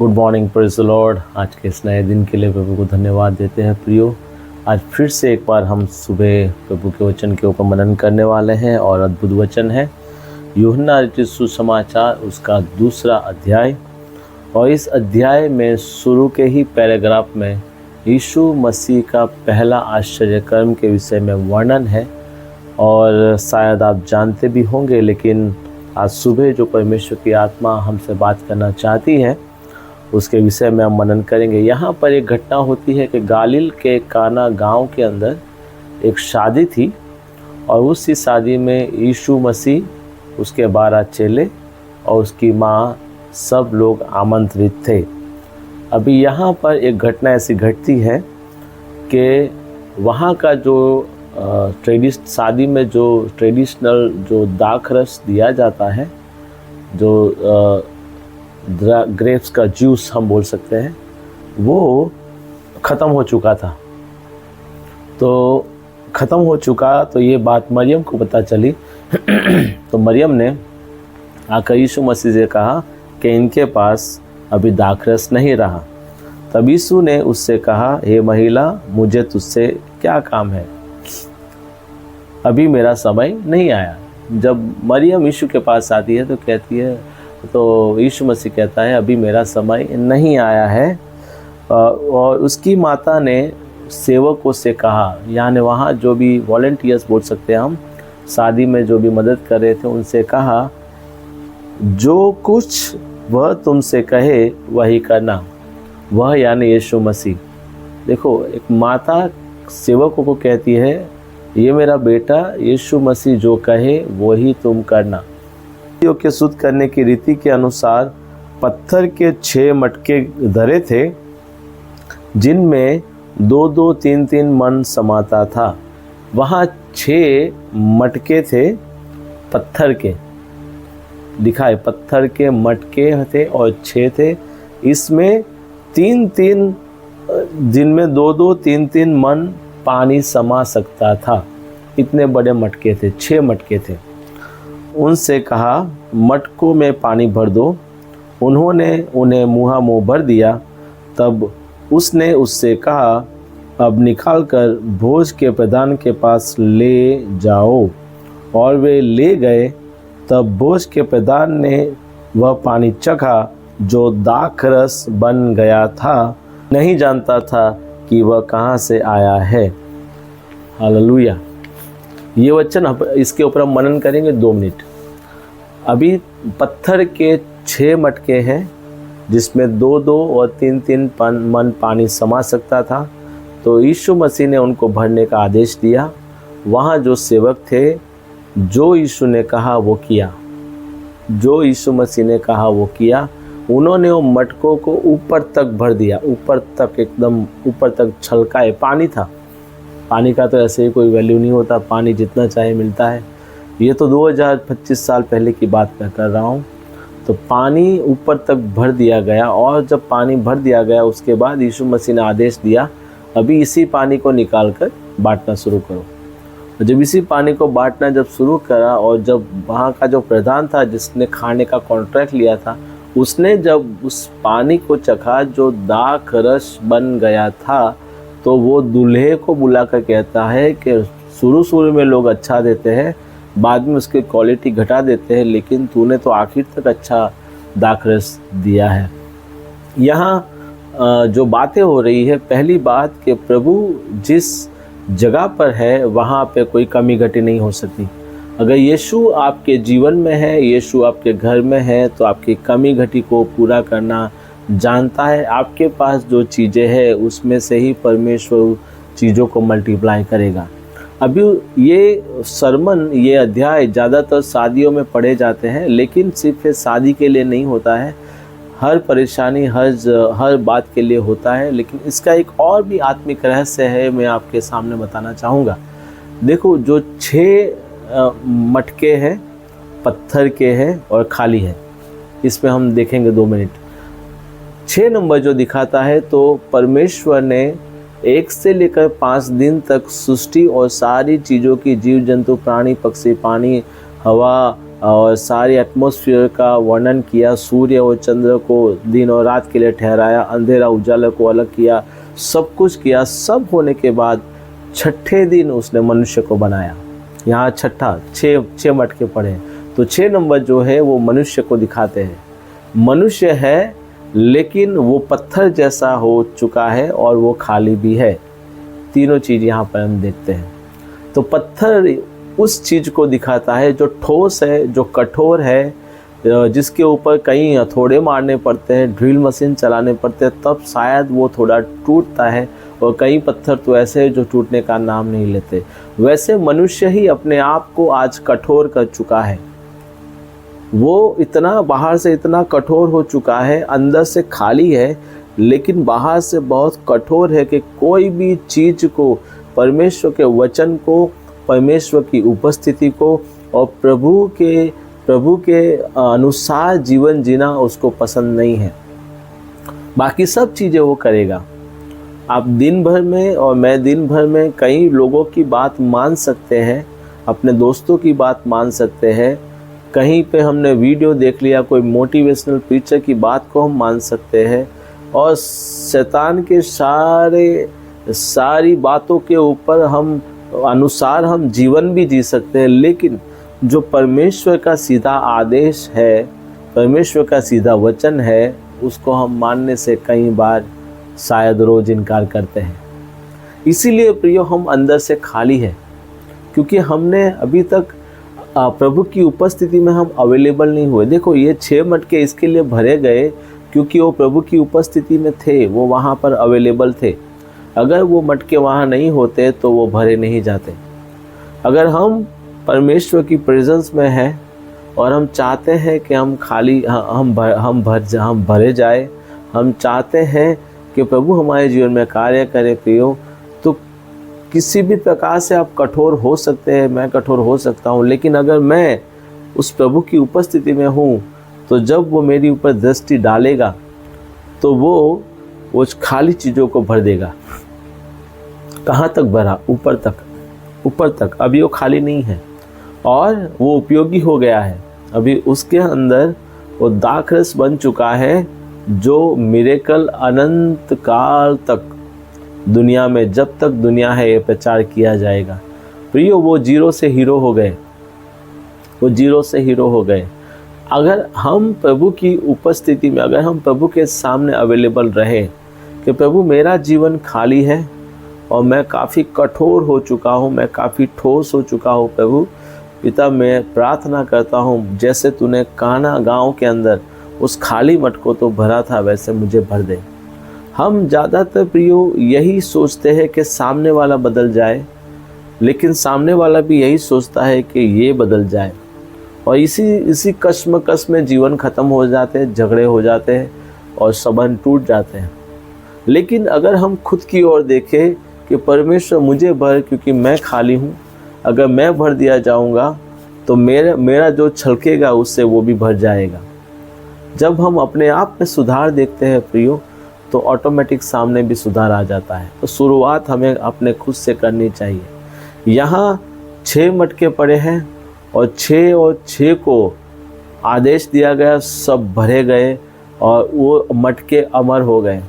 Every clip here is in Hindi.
Good morning, praise the Lord. आज के इस नए दिन के लिए प्रभु को धन्यवाद देते हैं। प्रियो, आज फिर से एक बार हम सुबह प्रभु के वचन के ऊपर मनन करने वाले हैं और अद्भुत वचन है यूहन्ना रचित सुसमाचार उसका 2 अध्याय। और इस अध्याय में शुरू के ही पैराग्राफ में यीशु मसीह का पहला आश्चर्य कर्म के विषय में वर्णन है। और शायद आप जानते भी होंगे, लेकिन आज सुबह जो परमेश्वर की आत्मा हमसे बात करना चाहती है उसके विषय में हम मनन करेंगे। यहाँ पर एक घटना होती है कि गालिल के काना गांव के अंदर एक शादी थी और उसी शादी में यीशु मसीह, उसके 12 चेले और उसकी माँ, सब लोग आमंत्रित थे। अभी यहाँ पर एक घटना ऐसी घटती है कि वहाँ का जो शादी में जो ट्रेडिशनल जो दाखरस दिया जाता है, जो ग्रेप्स का जूस हम बोल सकते हैं, वो ख़त्म हो चुका था। तो ख़त्म हो चुका तो ये बात मरियम को पता चली। तो मरियम ने आकर यीशु मसीह से कहा कि इनके पास अभी दाखरस नहीं रहा। तब यीशु ने उससे कहा, हे महिला, मुझे तुझसे क्या काम है, अभी मेरा समय नहीं आया। जब मरियम यीशु के पास आती है तो कहती है, तो यीशु मसीह कहता है, अभी मेरा समय नहीं आया है। और उसकी माता ने सेवकों से कहा, यानी वहाँ जो भी वॉलंटियर्स बोल सकते हैं हम, शादी में जो भी मदद कर रहे थे, उनसे कहा, जो कुछ वह तुमसे कहे वही करना। वह यानी यीशु मसीह। देखो, एक माता सेवकों को कहती है, ये मेरा बेटा यीशु मसीह जो कहे वही तुम करना। के शुद्ध करने की रीति के अनुसार पत्थर के 6 मटके धरे थे, जिनमें 2-2, 3-3 मन समाता था। वहाँ 6 मटके थे पत्थर के, दिखाए पत्थर के मटके थे और 6 थे। इसमें 3-3, जिनमें 2-2, 3-3 मन पानी समा सकता था। इतने बड़े मटके थे, 6 मटके थे। उनसे कहा, मटकों में पानी भर दो। उन्होंने उन्हें मुँह भर दिया। तब उसने उससे कहा, अब निकाल कर भोज के प्रधान के पास ले जाओ। और वे ले गए। तब भोज के प्रधान ने वह पानी चखा जो दाखरस बन गया था। नहीं जानता था कि वह कहाँ से आया है। हालेलुया। ये वचन इसके ऊपर हम मनन करेंगे 2 मिनट। अभी पत्थर के 6 मटके हैं, जिसमें 2-2 और 3-3 मन पानी समा सकता था। तो यीशु मसीह ने उनको भरने का आदेश दिया। वहाँ जो सेवक थे, जो यीशु ने कहा वो किया, जो यीशु मसीह ने कहा वो किया। उन्होंने वो मटकों को ऊपर तक भर दिया, ऊपर तक, एकदम ऊपर तक छलकाए। पानी था, पानी का तो ऐसे ही कोई वैल्यू नहीं होता, पानी जितना चाहे मिलता है। ये तो 2025 साल पहले की बात मैं कर रहा हूँ। तो पानी ऊपर तक भर दिया गया। और जब पानी भर दिया गया, उसके बाद यीशु मसीह ने आदेश दिया, अभी इसी पानी को निकाल कर बांटना शुरू करो। जब इसी पानी को बांटना जब शुरू करा, और जब वहाँ का जो प्रधान था जिसने खाने का कॉन्ट्रैक्ट लिया था, उसने जब उस पानी को चखा जो दाखरस बन गया था, तो वो दूल्हे को बुलाकर कहता है कि शुरू में लोग अच्छा देते हैं, बाद में उसकी क्वालिटी घटा देते हैं, लेकिन तूने तो आखिर तक अच्छा दाखरस दिया है। यहाँ जो बातें हो रही है, पहली बात कि प्रभु जिस जगह पर है वहाँ पे कोई कमी घटी नहीं हो सकती। अगर यीशु आपके जीवन में है, यीशु आपके घर में है, तो आपकी कमी घटी को पूरा करना जानता है। आपके पास जो चीज़ें हैं उसमें से ही परमेश्वर चीज़ों को मल्टीप्लाई करेगा। अभी ये सरमन, ये अध्याय ज़्यादातर शादियों में पढ़े जाते हैं, लेकिन सिर्फ शादी के लिए नहीं होता है, हर परेशानी, हर बात के लिए होता है। लेकिन इसका एक और भी आत्मिक रहस्य है, मैं आपके सामने बताना चाहूँगा। देखो, जो 6 मटके हैं, पत्थर के हैं और खाली है, इसमें हम देखेंगे 2 मिनट। 6 नंबर जो दिखाता है, तो परमेश्वर ने 1 से लेकर 5 दिन तक सृष्टि और सारी चीज़ों की, जीव जंतु, प्राणी, पक्षी, पानी, हवा, और सारी एटमॉस्फेयर का वर्णन किया, सूर्य और चंद्र को दिन और रात के लिए ठहराया, अंधेरा उजाले को अलग किया, सब कुछ किया। सब होने के बाद छठे दिन उसने मनुष्य को बनाया। यहाँ छठा, छः मटके पड़े, तो 6 नंबर जो है वो मनुष्य को दिखाते हैं। मनुष्य है लेकिन वो पत्थर जैसा हो चुका है और वो खाली भी है। तीनों चीज़ यहाँ पर हम देखते हैं। तो पत्थर उस चीज़ को दिखाता है जो ठोस है, जो कठोर है, जिसके ऊपर कई हथौड़े मारने पड़ते हैं, ड्रिल मशीन चलाने पड़ते हैं, तब शायद वो थोड़ा टूटता है। और कई पत्थर तो ऐसे हैं जो टूटने का नाम नहीं लेते। वैसे मनुष्य ही अपने आप को आज कठोर कर चुका है। वो इतना बाहर से इतना कठोर हो चुका है, अंदर से खाली है लेकिन बाहर से बहुत कठोर है कि कोई भी चीज़ को, परमेश्वर के वचन को, परमेश्वर की उपस्थिति को और प्रभु के अनुसार जीवन जीना उसको पसंद नहीं है। बाकी सब चीज़ें वो करेगा। आप दिन भर में और मैं दिन भर में कई लोगों की बात मान सकते हैं, अपने दोस्तों की बात मान सकते हैं, कहीं पे हमने वीडियो देख लिया, कोई मोटिवेशनल पिक्चर की बात को हम मान सकते हैं और शैतान के सारी बातों के ऊपर अनुसार हम जीवन भी जी सकते हैं। लेकिन जो परमेश्वर का सीधा आदेश है, परमेश्वर का सीधा वचन है, उसको हम मानने से कई बार शायद रोज इनकार करते हैं। इसीलिए प्रियो हम अंदर से खाली है, क्योंकि हमने अभी तक प्रभु की उपस्थिति में हम अवेलेबल नहीं हुए। देखो ये 6 मटके इसके लिए भरे गए क्योंकि वो प्रभु की उपस्थिति में थे, वो वहाँ पर अवेलेबल थे। अगर वो मटके वहाँ नहीं होते तो वो भरे नहीं जाते। अगर हम परमेश्वर की प्रेजेंस में हैं और हम चाहते हैं कि हम खाली हम भरे जाए, हम चाहते हैं कि प्रभु हमारे जीवन में कार्य करे प्रियो, तो किसी भी प्रकार से आप कठोर हो सकते हैं, मैं कठोर हो सकता हूँ, लेकिन अगर मैं उस प्रभु की उपस्थिति में हूँ तो जब वो मेरी ऊपर दृष्टि डालेगा तो वो खाली चीज़ों को भर देगा। कहाँ तक भरा? ऊपर तक। अभी वो खाली नहीं है और वो उपयोगी हो गया है। अभी उसके अंदर वो दाखरस बन चुका है जो मिरेकल अनंत काल तक दुनिया में, जब तक दुनिया है, ये प्रचार किया जाएगा। प्रियो वो जीरो से हीरो हो गए। अगर हम प्रभु की उपस्थिति में, अगर हम प्रभु के सामने अवेलेबल रहे कि प्रभु मेरा जीवन खाली है और मैं काफ़ी कठोर हो चुका हूँ, मैं काफ़ी ठोस हो चुका हूँ, प्रभु पिता मैं प्रार्थना करता हूँ जैसे तूने काना गांव के अंदर उस खाली मट को तो भरा था वैसे मुझे भर दे। हम ज़्यादातर प्रियो यही सोचते हैं कि सामने वाला बदल जाए, लेकिन सामने वाला भी यही सोचता है कि ये बदल जाए, और इसी कश्मकश में जीवन ख़त्म हो जाते हैं, झगड़े हो जाते हैं और संबंध टूट जाते हैं। लेकिन अगर हम खुद की ओर देखें कि परमेश्वर मुझे भर, क्योंकि मैं खाली हूँ, अगर मैं भर दिया जाऊँगा तो मेरा जो छलकेगा उससे वो भी भर जाएगा। जब हम अपने आप में सुधार देखते हैं प्रियो, तो ऑटोमेटिक सामने भी सुधार आ जाता है। तो शुरुआत हमें अपने खुद से करनी चाहिए। यहाँ 6 मटके पड़े हैं और 6 को आदेश दिया गया, सब भरे गए और वो मटके अमर हो गए।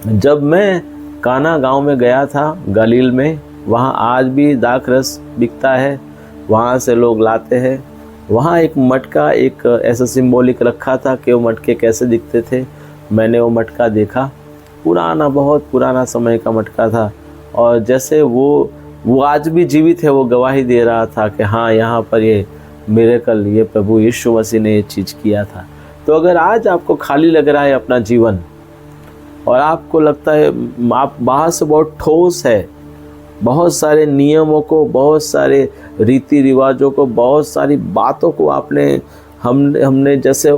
जब मैं काना गांव में गया था गलील में, वहाँ आज भी दाखरस बिकता है, वहाँ से लोग लाते हैं। वहाँ एक मटका, एक ऐसा सिंबॉलिक रखा था कि वो मटके कैसे दिखते थे। मैंने वो मटका देखा, बहुत पुराना समय का मटका था, और जैसे वो आज भी जीवित है, वो गवाही दे रहा था कि हाँ यहाँ पर ये मिरेकल, ये प्रभु यीशु मसीह ने ये चीज़ किया था। तो अगर आज आपको खाली लग रहा है अपना जीवन और आपको लगता है आप बाहर से बहुत ठोस है, बहुत सारे नियमों को, बहुत सारे रीति रिवाजों को, बहुत सारी बातों को हमने जैसे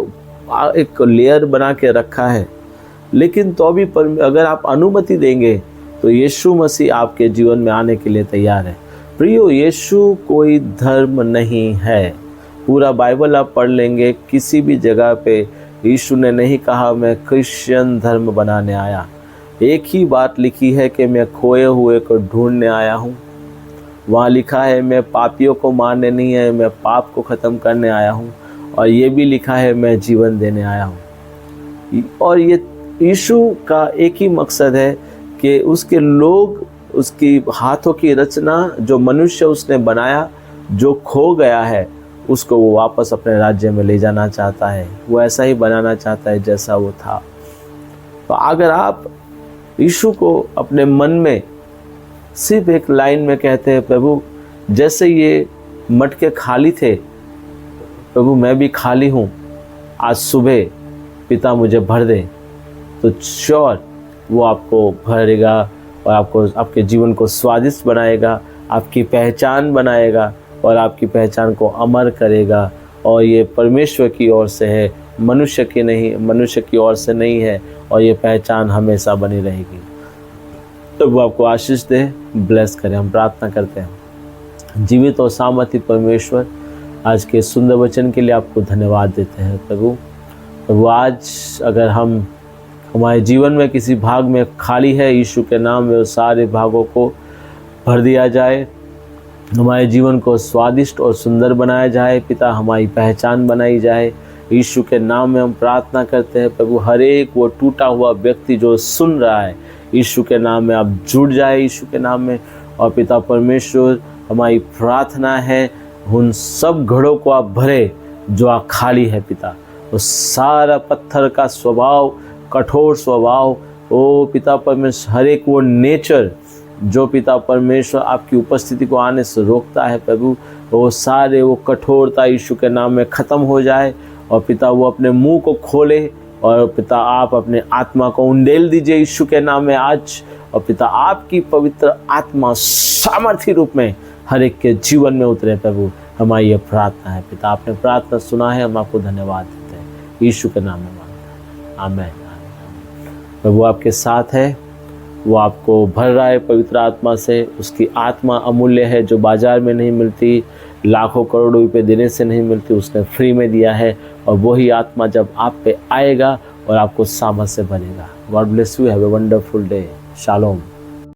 एक लेयर बना के रखा है, लेकिन तो भी अगर आप अनुमति देंगे तो यीशु मसीह आपके जीवन में आने के लिए तैयार है। प्रियो, यीशु कोई धर्म नहीं है। पूरा बाइबल आप पढ़ लेंगे, किसी भी जगह पे यीशु ने नहीं कहा मैं क्रिश्चियन धर्म बनाने आया। एक ही बात लिखी है कि मैं खोए हुए को ढूंढने आया हूँ। वहाँ लिखा है मैं पापियों को मारने नहीं है, मैं पाप को ख़त्म करने आया हूँ। और ये भी लिखा है मैं जीवन देने आया हूँ। और ये यीशु का एक ही मकसद है कि उसके लोग, उसकी हाथों की रचना, जो मनुष्य उसने बनाया, जो खो गया है, उसको वो वापस अपने राज्य में ले जाना चाहता है। वो ऐसा ही बनाना चाहता है जैसा वो था। तो अगर आप यीशु को अपने मन में सिर्फ एक लाइन में कहते हैं, प्रभु जैसे ये मटके खाली थे, प्रभु मैं भी खाली हूँ, आज सुबह पिता मुझे भर दे, तो श्योर वो आपको भरेगा और आपको, आपके जीवन को स्वादिष्ट बनाएगा, आपकी पहचान बनाएगा और आपकी पहचान को अमर करेगा। और ये परमेश्वर की ओर से है, मनुष्य की ओर से नहीं है। और ये पहचान हमेशा बनी रहेगी। तो वो आपको आशीष दे, ब्लेस करे। हम प्रार्थना करते हैं। जीवित और सामर्थी परमेश्वर, आज के सुंदर वचन के लिए आपको धन्यवाद देते हैं प्रभु। आज अगर हमारे जीवन में किसी भाग में खाली है, यीशु के नाम में उस सारे भागों को भर दिया जाए, हमारे जीवन को स्वादिष्ट और सुंदर बनाया जाए पिता, हमारी पहचान बनाई जाए। यीशु के नाम में हम प्रार्थना करते हैं प्रभु। हर एक वो टूटा हुआ व्यक्ति जो सुन रहा है, यीशु के नाम में आप जुड़ जाए, यीशु के नाम में। और पिता परमेश्वर, हमारी प्रार्थना है उन सब घड़ों को आप भरे जो आप खाली है पिता। वो सारा पत्थर का स्वभाव, कठोर स्वभाव, ओ पिता परमेश्वर, हर एक वो नेचर जो पिता परमेश्वर आपकी उपस्थिति को आने से रोकता है प्रभु, वो सारे वो कठोरता यीशु के नाम में ख़त्म हो जाए। और पिता वो अपने मुंह को खोले और पिता आप अपने आत्मा को उंडेल दीजिए यीशु के नाम में आज। और पिता आपकी पवित्र आत्मा सामर्थी रूप में हर एक के जीवन में उतरे प्रभु, हमारी ये प्रार्थना है पिता। आपने प्रार्थना सुना है, हम आपको धन्यवाद देते हैं यीशु के नाम में मांगते हैं, आमीन। प्रभु आपके साथ है, वो आपको भर रहा है पवित्र आत्मा से। उसकी आत्मा अमूल्य है, जो बाजार में नहीं मिलती, लाखों करोड़ों रुपए देने से नहीं मिलती, उसने फ्री में दिया है। और वही आत्मा जब आप पे आएगा और आपको सामर्थ से भरेगा। God bless you, have a wonderful day. Shalom.